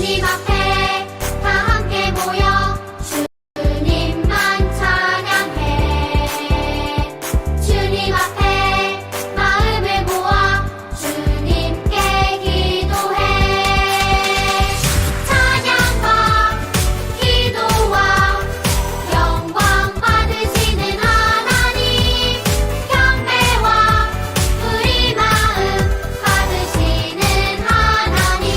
주님 앞에 다 함께 모여 주님만 찬양해. 주님 앞에 마음을 모아 주님께 기도해. 찬양과 기도와 영광 받으시는 하나님, 경배와 우리 마음 받으시는 하나님.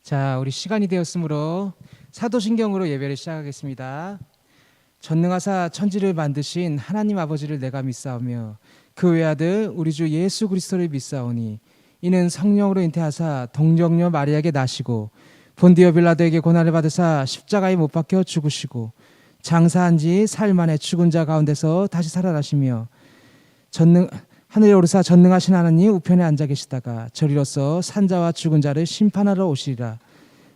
자, 우리 시간이 되었으므로 사도신경으로 예배를 시작하겠습니다. 전능하사 천지를 만드신 하나님 아버지를 내가 믿사오며 그 외아들 우리 주 예수 그리스도를 믿사오니 이는 성령으로 잉태하사 동정녀 마리아에게 나시고 본디오 빌라도에게 고난을 받으사 십자가에 못 박혀 죽으시고 장사한 지 사흘 만에 죽은 자 가운데서 다시 살아나시며 하늘에 오르사 전능하신 하나님 우편에 앉아 계시다가 저리로서 산자와 죽은 자를 심판하러 오시리라.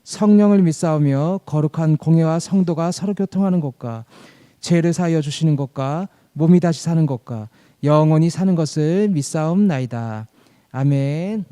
성령을 믿사오며 거룩한 공예와 성도가 서로 교통하는 것과 죄를 사하여 주시는 것과 몸이 다시 사는 것과 영원히 사는 것을 믿사옵나이다. 아멘.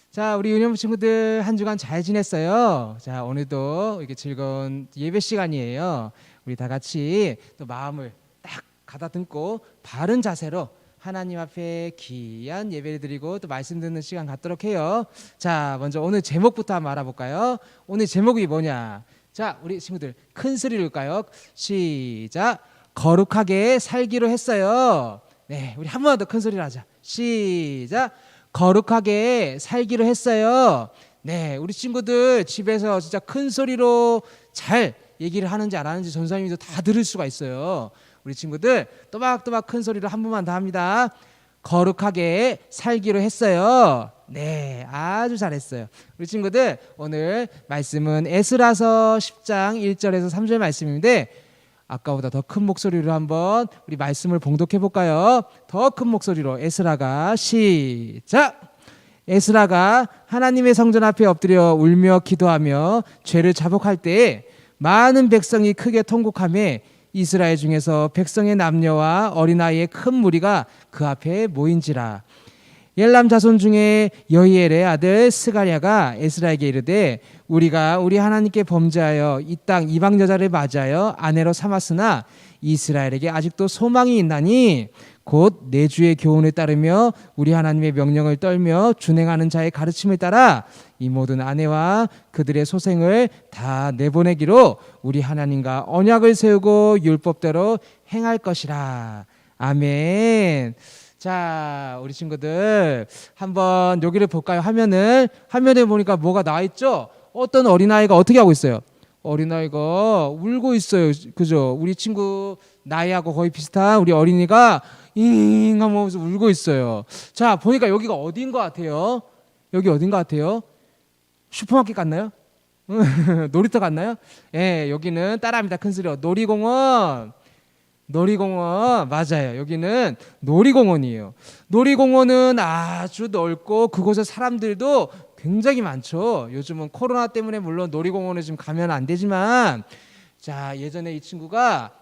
자, 우리 유년부 친구들 한 주간 잘 지냈어요? 자, 오늘도 이렇게 즐거운 예배 시간이에요. 우리 다 같이 또 마음을 딱 가다듬고 바른 자세로 하나님 앞에 귀한 예배를 드리고 또 말씀 듣는 시간 갖도록 해요. 자, 먼저 오늘 제목부터 한번 알아볼까요? 오늘 제목이 뭐냐? 자, 우리 친구들 큰 소리로 읽을까요? 시작. 거룩하게 살기로 했어요. 네, 우리 한 번 더 큰 소리로 하자. 시작. 거룩하게 살기로 했어요. 네, 우리 친구들 집에서 진짜 큰 소리로 잘 얘기를 하는지 안 하는지 전사님도 다 들을 수가 있어요. 우리 친구들 또박또박 큰 소리로 한 번만 더 합니다. 거룩하게 살기로 했어요. 네, 아주 잘했어요. 우리 친구들 오늘 말씀은 에스라서 10장 1절에서 3절 말씀인데 아까보다 더 큰 목소리로 한번 우리 말씀을 봉독해 볼까요? 더 큰 목소리로 에스라가 시작. 에스라가 하나님의 성전 앞에 엎드려 울며 기도하며 죄를 자복할 때에 많은 백성이 크게 통곡하며 이스라엘 중에서 백성의 남녀와 어린아이의 큰 무리가 그 앞에 모인지라. 엘람 자손 중에 여히엘의 아들 스가랴가 에스라에게 이르되 우리가 우리 하나님께 범죄하여 이 땅 이방 여자를 맞이하여 아내로 삼았으나 이스라엘에게 아직도 소망이 있나니 곧 내 주의 교훈을 따르며 우리 하나님의 명령을 떨며 준행하는 자의 가르침을 따라 이 모든 아내와 그들의 소생을 다 내보내기로 우리 하나님과 언약을 세우고 율법대로 행할 것이라. 아멘. 자, 우리 친구들 한번 여기를 볼까요? 화면에 보니까 뭐가 나와 있죠? 어떤 어린아이가 어떻게 하고 있어요? 어린아이가 울고 있어요. 그죠? 우리 친구 나이하고 거의 비슷한 우리 어린이가 잉 하면서 울고 있어요. 자, 보니까 여기가 어디인 것 같아요? 여기 어딘 것 같아요? 슈퍼마켓 같나요? 놀이터 같나요? 예, 여기는 따라합니다. 큰 소리로 놀이공원 맞아요. 여기는 놀이공원이에요. 놀이공원은 아주 넓고 그곳에 사람들도 굉장히 많죠. 요즘은 코로나 때문에 물론 놀이공원에 좀 가면 안 되지만 자, 예전에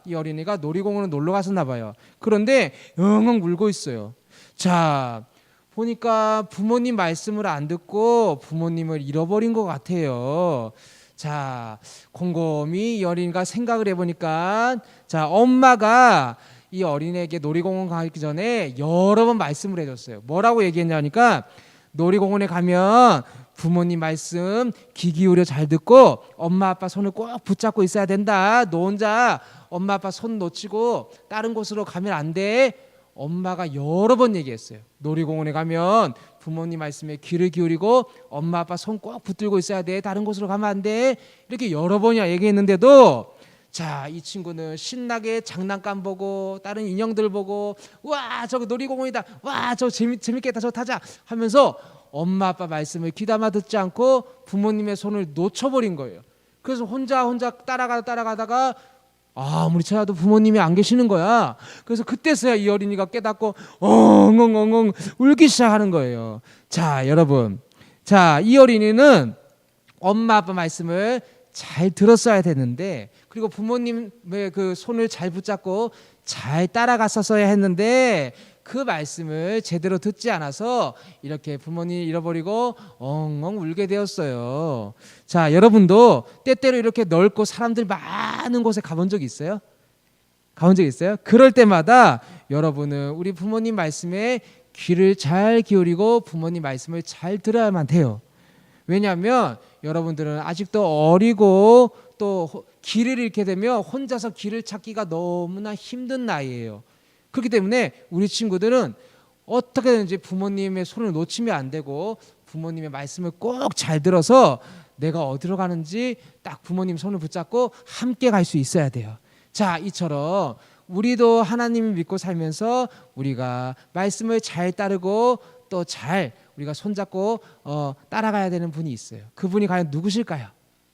이 어린이가 놀이공원에 놀러 갔었나 봐요. 그런데 엉엉 울고 있어요. 자, 보니까 부모님 말씀을 안 듣고 부모님을 잃어버린 것 같아요. 자, 곰곰이 이 어린이가 생각을 해보니까 자, 엄마가 이 어린이에게 놀이공원 가기 전에 여러 번 말씀을 해줬어요. 뭐라고 얘기했냐니까 놀이공원에 가면 부모님 말씀 귀 기울여 잘 듣고 엄마 아빠 손을 꼭 붙잡고 있어야 된다. 너 혼자 엄마 아빠 손 놓치고 다른 곳으로 가면 안 돼. 엄마가 여러 번 얘기했어요. 놀이공원에 가면 부모님 말씀에 귀를 기울이고 엄마 아빠 손 꼭 붙들고 있어야 돼. 다른 곳으로 가면 안 돼. 이렇게 여러 번이나 얘기했는데도 자, 이 친구는 신나게 장난감 보고 다른 인형들 보고 와, 저거 놀이공원이다. 와, 저거 재밌겠다. 저거 타자 하면서 엄마 아빠 말씀을 귀담아 듣지 않고 부모님의 손을 놓쳐버린 거예요. 그래서 혼자 따라가다가 아무리 찾아도 부모님이 안 계시는 거야. 그래서 그때서야 이 어린이가 깨닫고 엉엉엉엉 울기 시작하는 거예요. 자, 여러분, 자, 이 어린이는 엄마 아빠 말씀을 잘 들었어야 되는데 그리고 부모님의 그 손을 잘 붙잡고 잘 따라갔었어야 했는데 그 말씀을 제대로 듣지 않아서 이렇게 부모님 잃어버리고 엉엉 울게 되었어요. 자, 여러분도 때때로 이렇게 넓고 사람들 많은 곳에 가본 적 있어요? 가본 적 있어요? 그럴 때마다 여러분은 우리 부모님 말씀에 귀를 잘 기울이고 부모님 말씀을 잘 들어야만 돼요. 왜냐하면 여러분들은 아직도 어리고 또 길을 잃게 되면 혼자서 길을 찾기가 너무나 힘든 나이예요. 그렇기 때문에 우리 친구들은 어떻게든지 부모님의 손을 놓치면 안 되고 부모님의 말씀을 꼭 잘 들어서 내가 어디로 가는지 딱 부모님 손을 붙잡고 함께 갈 수 있어야 돼요. 자, 이처럼 우리도 하나님을 믿고 살면서 우리가 말씀을 잘 따르고 또 잘 우리가 손잡고 따라가야 되는 분이 있어요. 그분이 과연 누구실까요?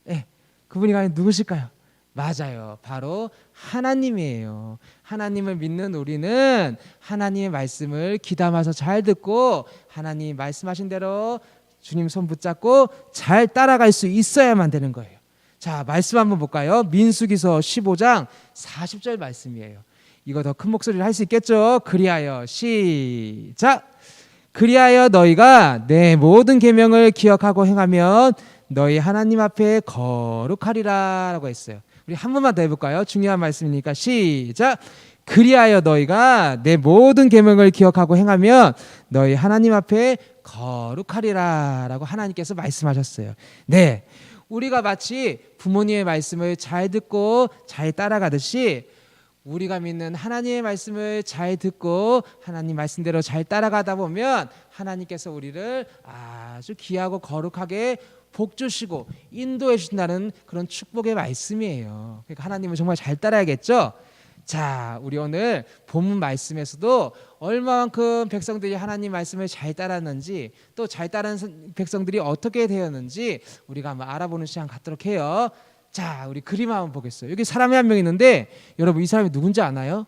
네, 그분이 과연 누구실까요? 맞아요. 바로 하나님이에요. 하나님을 믿는 우리는 하나님의 말씀을 귀담아서 잘 듣고 하나님 말씀하신 대로 주님 손 붙잡고 잘 따라갈 수 있어야만 되는 거예요. 자, 말씀 한번 볼까요? 민수기서 15장 40절 말씀이에요. 이거 더 큰 목소리로 할 수 있겠죠? 그리하여 시작. 그리하여 너희가 내 모든 계명을 기억하고 행하면 너희 하나님 앞에 거룩하리라 라고 했어요. 우리 한 번만 더 해볼까요? 중요한 말씀이니까 시작. 그리하여 너희가 내 모든 계명을 기억하고 행하면 너희 하나님 앞에 거룩하리라 라고 하나님께서 말씀하셨어요. 네, 우리가 마치 부모님의 말씀을 잘 듣고 잘 따라가듯이 우리가 믿는 하나님의 말씀을 잘 듣고 하나님 말씀대로 잘 따라가다 보면 하나님께서 우리를 아주 귀하고 거룩하게 복 주시고 인도해 주신다는 그런 축복의 말씀이에요. 그러니까 하나님을 정말 잘 따라야겠죠? 자, 우리 오늘 본문 말씀에서도 얼마만큼 백성들이 하나님 말씀을 잘 따랐는지 또 잘 따르는 백성들이 어떻게 되었는지 우리가 한번 알아보는 시간 갖도록 해요. 자, 우리 그림 한번 보겠어요. 여기 사람이 한 명 있는데 여러분 이 사람이 누군지 아나요?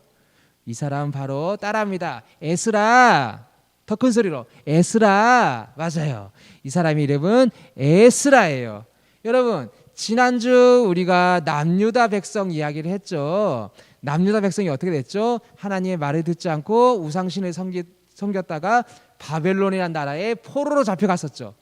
이 사람은 바로 따라합니다. 에스라. 더 큰 소리로 에스라. 맞아요. 이 사람의 이름은 에스라예요. 여러분 지난주 우리가 남유다 백성 이야기를 했죠. 남유다 백성이 어떻게 됐죠? 하나님의 말을 듣지 않고 우상신을 섬겼다가 바벨론이라는 나라에 포로로 잡혀갔었죠.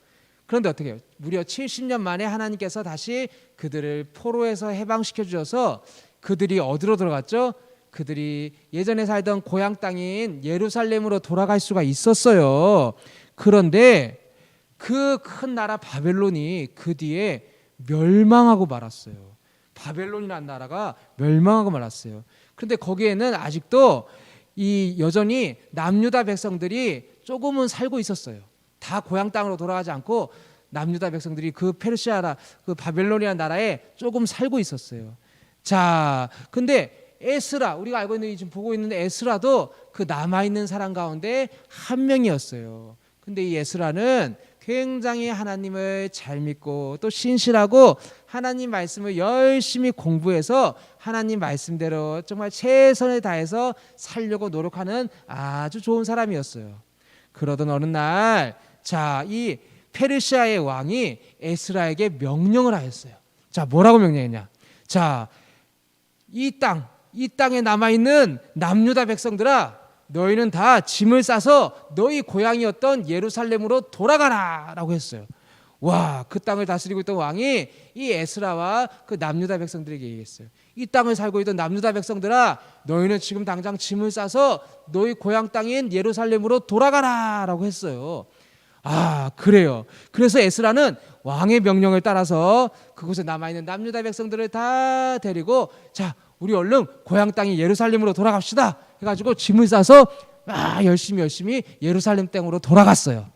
그런데 어떻게 해요? 무려 70년 만에 하나님께서 다시 그들을 포로에서 해방시켜 주셔서 그들이 어디로 들어갔죠? 그들이 예전에 살던 고향 땅인 예루살렘으로 돌아갈 수가 있었어요. 그런데 그 큰 나라 바벨론이 그 뒤에 멸망하고 말았어요. 바벨론이라는 나라가 멸망하고 말았어요. 그런데 거기에는 아직도 이 여전히 남유다 백성들이 조금은 살고 있었어요. 다 고향 땅으로 돌아가지 않고 남유다 백성들이 그 페르시아라 그 바벨론이라는 나라에 조금 살고 있었어요. 자, 근데 에스라 우리가 알고 있는 지금 보고 있는 에스라도 그 남아 있는 사람 가운데 한 명이었어요. 근데 이 에스라는 굉장히 하나님을 잘 믿고 또 신실하고 하나님 말씀을 열심히 공부해서 하나님 말씀대로 정말 최선을 다해서 살려고 노력하는 아주 좋은 사람이었어요. 그러던 어느 날 자, 이 페르시아의 왕이 에스라에게 명령을 하였어요. 자, 뭐라고 명령했냐? 자, 이 땅에 남아있는 남유다 백성들아, 너희는 다 짐을 싸서 너희 고향이었던 예루살렘으로 돌아가라 라고 했어요. 와, 그 땅을 다스리고 있던 왕이 이 에스라와 그 남유다 백성들에게 얘기했어요. 이 땅을 살고 있던 남유다 백성들아, 너희는 지금 당장 짐을 싸서 너희 고향 땅인 예루살렘으로 돌아가라 라고 했어요. 아, 그래요. 그래서 에스라는 왕의 명령을 따라서 그곳에 남아있는 남유다 백성들을 다 데리고 자, 우리 얼른 고향 땅인 예루살렘으로 돌아갑시다 해가지고 짐을 싸서 열심히 예루살렘 땅으로 돌아갔어요.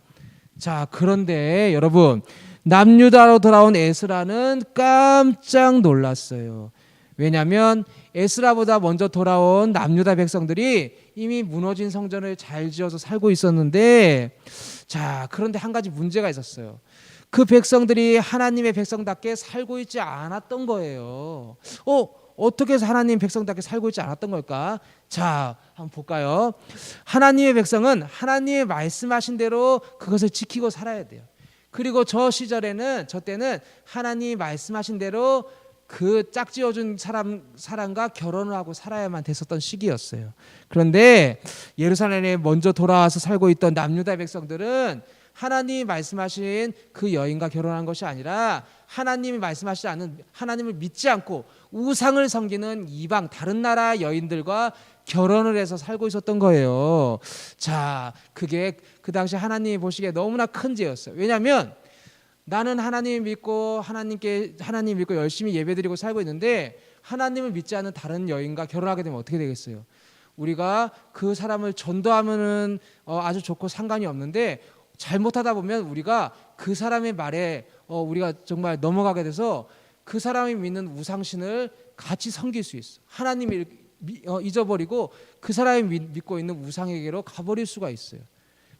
자, 그런데 여러분 남유다로 돌아온 에스라는 깜짝 놀랐어요. 왜냐하면 에스라보다 먼저 돌아온 남유다 백성들이 이미 무너진 성전을 잘 지어서 살고 있었는데 자, 그런데 한 가지 문제가 있었어요. 그 백성들이 하나님의 백성답게 살고 있지 않았던 거예요. 어떻게 해서 하나님 백성답게 살고 있지 않았던 걸까? 자, 한번 볼까요? 하나님의 백성은 하나님의 말씀하신 대로 그것을 지키고 살아야 돼요. 그리고 저 때는 하나님이 말씀하신 대로 그 짝지어준 사람과 결혼을 하고 살아야만 됐었던 시기였어요. 그런데 예루살렘에 먼저 돌아와서 살고 있던 남유다 백성들은 하나님이 말씀하신 그 여인과 결혼한 것이 아니라 하나님이 말씀하시지 않은 하나님을 믿지 않고 우상을 섬기는 이방 다른 나라 여인들과 결혼을 해서 살고 있었던 거예요. 자, 그게 그 당시 하나님이 보시기에 너무나 큰 죄였어요. 왜냐하면 나는 하나님 믿고 하나님 믿고 열심히 예배드리고 살고 있는데 하나님을 믿지 않는 다른 여인과 결혼하게 되면 어떻게 되겠어요? 우리가 그 사람을 전도하면은 아주 좋고 상관이 없는데 잘못하다 보면 우리가 그 사람의 말에 우리가 정말 넘어가게 돼서 그 사람이 믿는 우상신을 같이 섬길 수 있어. 하나님을 잊어버리고 그 사람이 믿고 있는 우상에게로 가버릴 수가 있어요.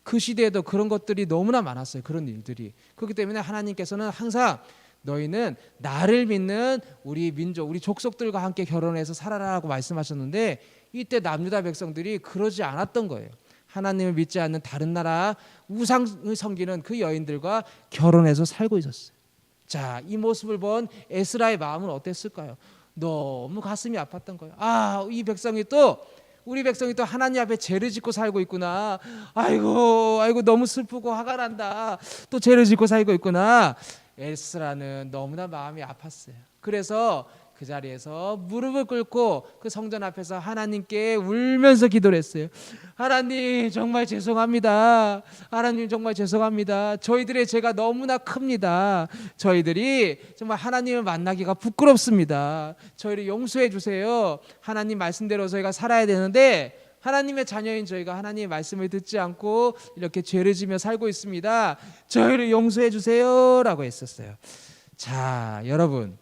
그 시대에도 그런 것들이 너무나 많았어요. 그런 일들이. 그렇기 때문에 하나님께서는 항상 너희는 나를 믿는 우리 민족, 우리 족속들과 함께 결혼해서 살아라라고 말씀하셨는데, 이때 남유다 백성들이 그러지 않았던 거예요. 하나님을 믿지 않는 다른 나라 우상을 섬기는 그 여인들과 결혼해서 살고 있었어요. 자, 이 모습을 본 에스라의 마음은 어땠을까요? 너무 가슴이 아팠던 거예요. 이 백성이 또 우리 백성이 또 하나님 앞에 죄를 짓고 살고 있구나. 아이고 너무 슬프고 화가 난다. 또 죄를 짓고 살고 있구나. 에스라는 너무나 마음이 아팠어요. 그래서 그 자리에서 무릎을 꿇고 그 성전 앞에서 하나님께 울면서 기도를 했어요. 하나님 정말 죄송합니다. 하나님 정말 죄송합니다. 저희들의 죄가 너무나 큽니다. 저희들이 정말 하나님을 만나기가 부끄럽습니다. 저희를 용서해 주세요. 하나님 말씀대로 저희가 살아야 되는데 하나님의 자녀인 저희가 하나님의 말씀을 듣지 않고 이렇게 죄를 지며 살고 있습니다. 저희를 용서해 주세요 라고 했었어요. 자, 여러분,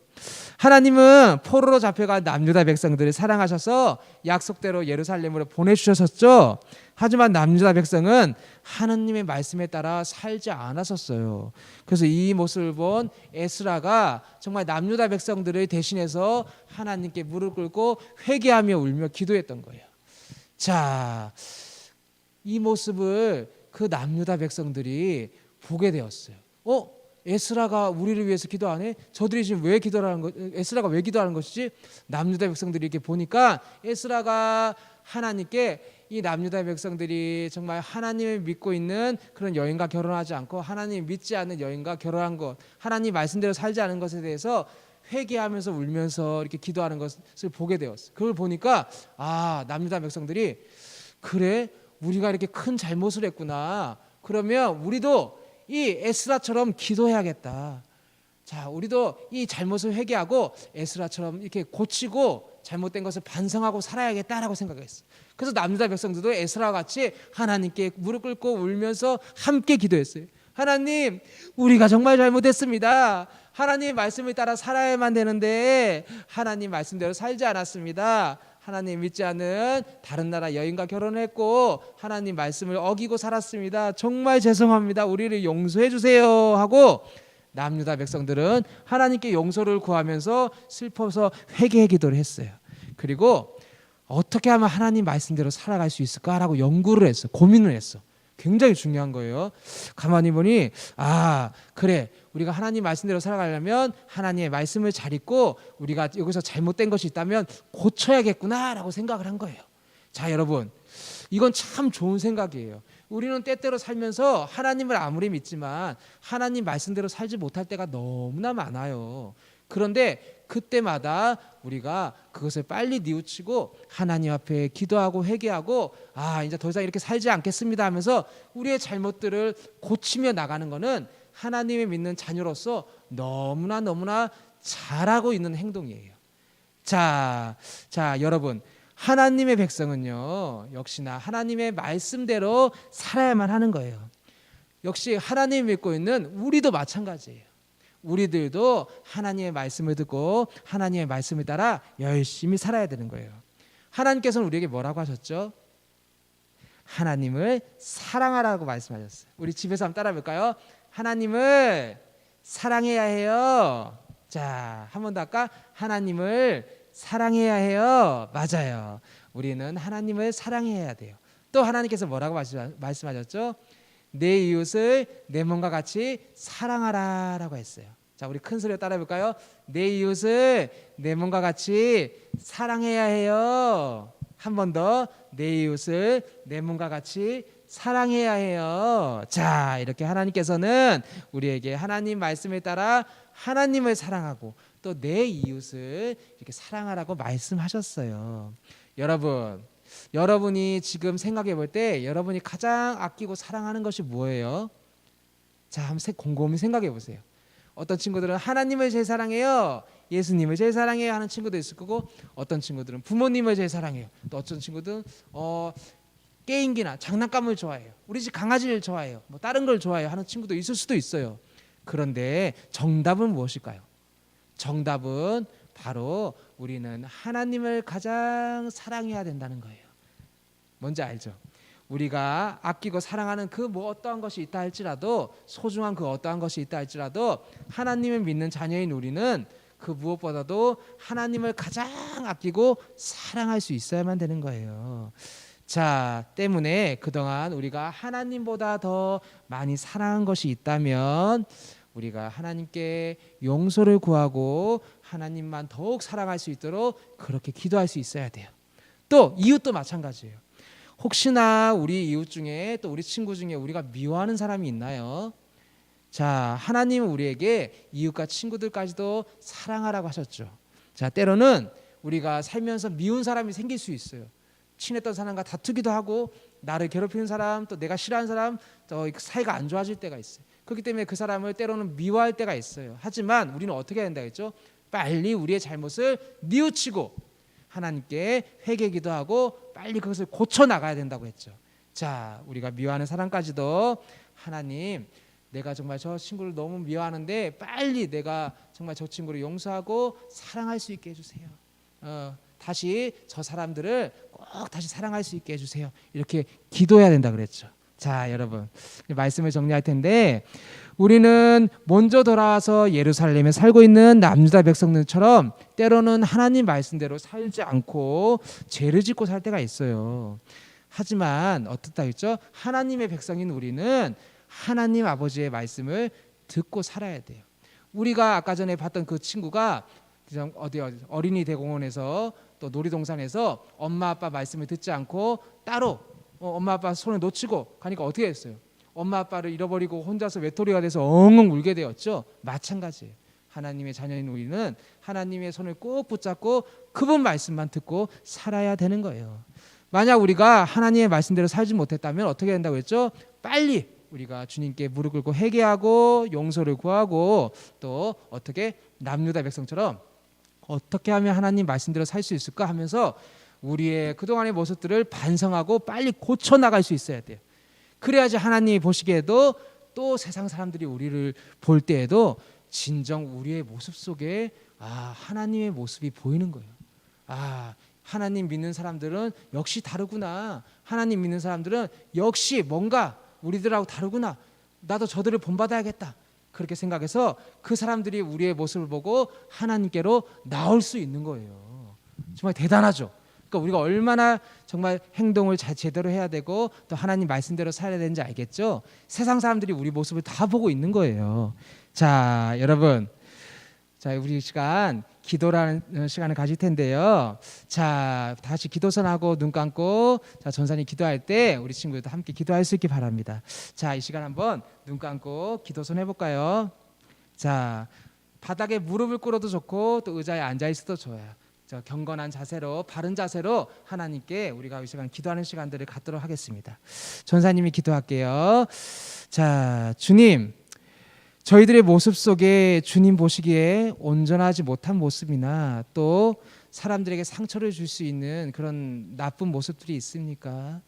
하나님은 포로로 잡혀간 남유다 백성들을 사랑하셔서 약속대로 예루살렘으로 보내주셨었죠. 하지만 남유다 백성은 하나님의 말씀에 따라 살지 않았었어요. 그래서 이 모습을 본 에스라가 정말 남유다 백성들을 대신해서 하나님께 무릎 꿇고 회개하며 울며 기도했던 거예요. 자, 이 모습을 그 남유다 백성들이 보게 되었어요. 에스라가 우리를 위해서 기도 안 해? 저들이 지금 왜 기도하는 거? 에스라가 왜 기도하는 것이지? 남유다 백성들이 이렇게 보니까 에스라가 하나님께 이 남유다 백성들이 정말 하나님을 믿고 있는 그런 여인과 결혼하지 않고 하나님 믿지 않는 여인과 결혼한 것, 하나님 말씀대로 살지 않은 것에 대해서 회개하면서 울면서 이렇게 기도하는 것을 보게 되었어요. 그걸 보니까 남유다 백성들이 그래, 우리가 이렇게 큰 잘못을 했구나. 그러면 우리도 이 에스라처럼 기도해야겠다. 자, 우리도 이 잘못을 회개하고 에스라처럼 이렇게 고치고 잘못된 것을 반성하고 살아야겠다라고 생각했어요. 그래서 남유다 백성들도 에스라와 같이 하나님께 무릎 꿇고 울면서 함께 기도했어요. 하나님, 우리가 정말 잘못했습니다. 하나님 말씀을 따라 살아야만 되는데 하나님 말씀대로 살지 않았습니다. 하나님 믿지 않는 다른 나라 여인과 결혼했고 하나님 말씀을 어기고 살았습니다. 정말 죄송합니다. 우리를 용서해 주세요 하고 남유다 백성들은 하나님께 용서를 구하면서 슬퍼서 회개의 기도를 했어요. 그리고 어떻게 하면 하나님 말씀대로 살아갈 수 있을까라고 연구를 했어. 고민을 했어. 굉장히 중요한 거예요. 가만히 보니 그래, 우리가 하나님 말씀대로 살아가려면 하나님의 말씀을 잘 읽고 우리가 여기서 잘못된 것이 있다면 고쳐야겠구나라고 생각을 한 거예요. 자, 여러분, 이건 참 좋은 생각이에요. 우리는 때때로 살면서 하나님을 아무리 믿지만 하나님 말씀대로 살지 못할 때가 너무나 많아요. 그런데 그때마다 우리가 그것을 빨리 뉘우치고 하나님 앞에 기도하고 회개하고 이제 더 이상 이렇게 살지 않겠습니다 하면서 우리의 잘못들을 고치며 나가는 것은 하나님을 믿는 자녀로서 너무나 잘하고 있는 행동이에요. 자, 여러분, 하나님의 백성은요, 역시나 하나님의 말씀대로 살아야만 하는 거예요. 역시 하나님을 믿고 있는 우리도 마찬가지예요. 우리들도 하나님의 말씀을 듣고 하나님의 말씀을 따라 열심히 살아야 되는 거예요. 하나님께서는 우리에게 뭐라고 하셨죠? 하나님을 사랑하라고 말씀하셨어요. 우리 집에서 한번 따라 볼까요? 하나님을 사랑해야 해요. 자, 한 번 더 할까? 하나님을 사랑해야 해요. 맞아요. 우리는 하나님을 사랑해야 돼요. 또 하나님께서 뭐라고 말씀하셨죠? 내 이웃을 내 몸과 같이 사랑하라라고 했어요. 자, 우리 큰 소리로 따라해 볼까요? 내 이웃을 내 몸과 같이 사랑해야 해요. 한 번 더, 내 이웃을 내 몸과 같이 사랑해야 해요. 자, 이렇게 하나님께서는 우리에게 하나님 말씀에 따라 하나님을 사랑하고 또 내 이웃을 이렇게 사랑하라고 말씀하셨어요. 여러분이 지금 생각해 볼 때 여러분이 가장 아끼고 사랑하는 것이 뭐예요? 자, 한번 곰곰이 생각해 보세요. 어떤 친구들은 하나님을 제일 사랑해요. 예수님을 제일 사랑해요 하는 친구도 있을 거고, 어떤 친구들은 부모님을 제일 사랑해요. 또 어떤 친구들은 게임기나 장난감을 좋아해요. 우리 집 강아지를 좋아해요. 뭐 다른 걸 좋아해요 하는 친구도 있을 수도 있어요. 그런데 정답은 무엇일까요? 정답은 바로 우리는 하나님을 가장 사랑해야 된다는 거예요. 뭔지 알죠? 우리가 아끼고 사랑하는 그 뭐 어떠한 것이 있다 할지라도, 소중한 그 어떠한 것이 있다 할지라도 하나님을 믿는 자녀인 우리는 그 무엇보다도 하나님을 가장 아끼고 사랑할 수 있어야만 되는 거예요. 자, 때문에 그동안 우리가 하나님보다 더 많이 사랑한 것이 있다면 우리가 하나님께 용서를 구하고 하나님만 더욱 사랑할 수 있도록 그렇게 기도할 수 있어야 돼요. 또 이웃도 마찬가지예요. 혹시나 우리 이웃 중에, 또 우리 친구 중에 우리가 미워하는 사람이 있나요? 자, 하나님은 우리에게 이웃과 친구들까지도 사랑하라고 하셨죠. 자, 때로는 우리가 살면서 미운 사람이 생길 수 있어요. 친했던 사람과 다투기도 하고, 나를 괴롭히는 사람, 또 내가 싫어하는 사람, 또 사이가 안 좋아질 때가 있어요. 그렇기 때문에 그 사람을 때로는 미워할 때가 있어요. 하지만 우리는 어떻게 해야 된다 했죠? 빨리 우리의 잘못을 뉘우치고 하나님께 회개기도 하고 빨리 그것을 고쳐 나가야 된다고 했죠. 자, 우리가 미워하는 사람까지도 하나님, 내가 정말 저 친구를 너무 미워하는데 빨리 내가 정말 저 친구를 용서하고 사랑할 수 있게 해주세요. 다시 저 사람들을 꼭 다시 사랑할 수 있게 해주세요. 이렇게 기도해야 된다 그랬죠. 자, 여러분, 말씀을 정리할 텐데, 우리는 먼저 돌아와서 예루살렘에 살고 있는 남유다 백성들처럼 때로는 하나님 말씀대로 살지 않고 죄를 짓고 살 때가 있어요. 하지만 어떻다 했죠? 하나님의 백성인 우리는 하나님 아버지의 말씀을 듣고 살아야 돼요. 우리가 아까 전에 봤던 그 친구가 어디 어린이 대공원에서 또 놀이동산에서 엄마 아빠 말씀을 듣지 않고 따로 엄마 아빠 손을 놓치고 가니까 어떻게 했어요? 엄마 아빠를 잃어버리고 혼자서 외톨이가 돼서 엉엉 울게 되었죠. 마찬가지예요. 하나님의 자녀인 우리는 하나님의 손을 꼭 붙잡고 그분 말씀만 듣고 살아야 되는 거예요. 만약 우리가 하나님의 말씀대로 살지 못했다면 어떻게 된다고 했죠? 빨리 우리가 주님께 무릎 꿇고 회개하고 용서를 구하고, 또 어떻게 남유다 백성처럼 어떻게 하면 하나님 말씀대로 살 수 있을까 하면서 우리의 그동안의 모습들을 반성하고 빨리 고쳐 나갈 수 있어야 돼요. 그래야지 하나님이 보시기에도, 또 세상 사람들이 우리를 볼 때에도 진정 우리의 모습 속에 하나님의 모습이 보이는 거예요. 하나님 믿는 사람들은 역시 다르구나. 하나님 믿는 사람들은 역시 뭔가 우리들하고 다르구나. 나도 저들을 본받아야겠다. 그렇게 생각해서 그 사람들이 우리의 모습을 보고 하나님께로 나올 수 있는 거예요. 정말 대단하죠. 그러니까 우리가 얼마나 정말 행동을 제대로 해야 되고 또 하나님 말씀대로 살아야 되는지 알겠죠? 세상 사람들이 우리 모습을 다 보고 있는 거예요. 자, 여러분, 자, 우리 시간 기도라는 시간을 가질 텐데요. 자, 다시 기도선하고 눈 감고, 자, 전사님 기도할 때 우리 친구들도 함께 기도할 수 있기 바랍니다. 자, 이 시간 한번 눈 감고 기도선 해볼까요? 자, 바닥에 무릎을 꿇어도 좋고 또 의자에 앉아 있어도 좋아요. 저 경건한 자세로, 바른 자세로 하나님께 우리가 이 시간 기도하는 시간들을 갖도록 하겠습니다. 전사님이 기도할게요. 자, 주님, 저희들의 모습 속에 주님 보시기에 온전하지 못한 모습이나 또 사람들에게 상처를 줄 수 있는 그런 나쁜 모습들이 있습니까?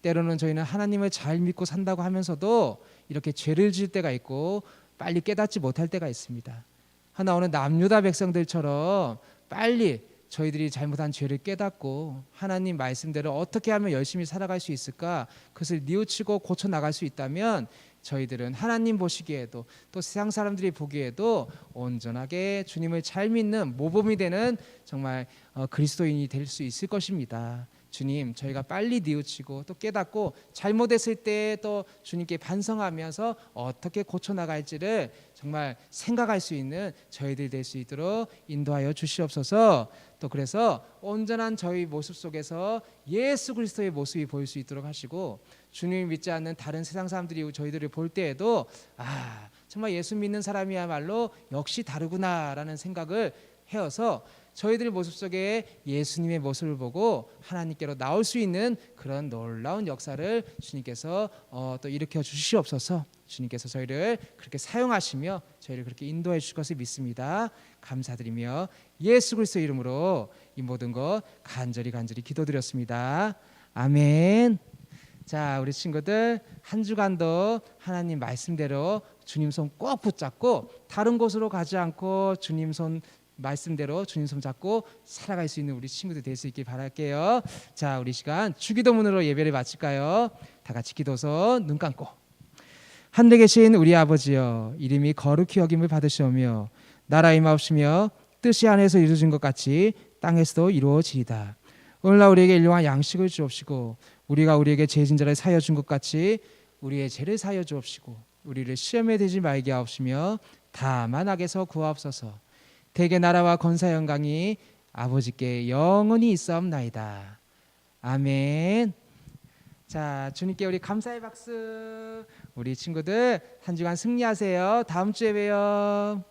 때로는 저희는 하나님을 잘 믿고 산다고 하면서도 이렇게 죄를 지을 때가 있고 빨리 깨닫지 못할 때가 있습니다. 하나 오늘 남유다 백성들처럼 빨리 저희들이 잘못한 죄를 깨닫고 하나님 말씀대로 어떻게 하면 열심히 살아갈 수 있을까, 그것을 뉘우치고 고쳐 나갈 수 있다면 저희들은 하나님 보시기에도 또 세상 사람들이 보기에도 온전하게 주님을 잘 믿는 모범이 되는 정말 그리스도인이 될 수 있을 것입니다. 주님, 저희가 빨리 뉘우치고 또 깨닫고 잘못했을 때 또 주님께 반성하면서 어떻게 고쳐 나갈지를 정말 생각할 수 있는 저희들 될 수 있도록 인도하여 주시옵소서. 또 그래서 온전한 저희 모습 속에서 예수 그리스도의 모습이 보일 수 있도록 하시고, 주님을 믿지 않는 다른 세상 사람들이 저희들을 볼 때에도 정말 예수 믿는 사람이야말로 역시 다르구나라는 생각을 해어서 저희들의 모습 속에 예수님의 모습을 보고 하나님께로 나올 수 있는 그런 놀라운 역사를 주님께서 또 일으켜 주시옵소서. 주님께서 저희를 그렇게 사용하시며 저희를 그렇게 인도해 주실 것을 믿습니다. 감사드리며 예수 그리스도 이름으로 이 모든 것 간절히 기도드렸습니다. 아멘. 자, 우리 친구들 한 주간도 하나님 말씀대로 주님 손 꼭 붙잡고 다른 곳으로 가지 않고 주님 손 말씀대로 주님 손 잡고 살아갈 수 있는 우리 친구들 될 수 있길 바랄게요. 자, 우리 시간 주기도문으로 예배를 마칠까요? 다 같이 기도서 눈 감고. 하늘에 계신 우리 아버지여, 이름이 거룩히 여김을 받으시오며 나라 임하옵시며 뜻이 하늘에서 이루어진 것 같이 땅에서도 이루어지이다. 오늘날 우리에게 일용할 양식을 주옵시고 우리가 우리에게 죄진 자를 사하여 준 것 같이 우리의 죄를 사하여 주옵시고 우리를 시험에 들지 말게 하옵시며 다만 악에서 구하옵소서. 대개 나라와 권사 영광이 아버지께 영원히 있사옵나이다. 아멘. 자, 주님께 우리 감사의 박수. 우리 친구들 한 주간 승리하세요. 다음 주에 봬요.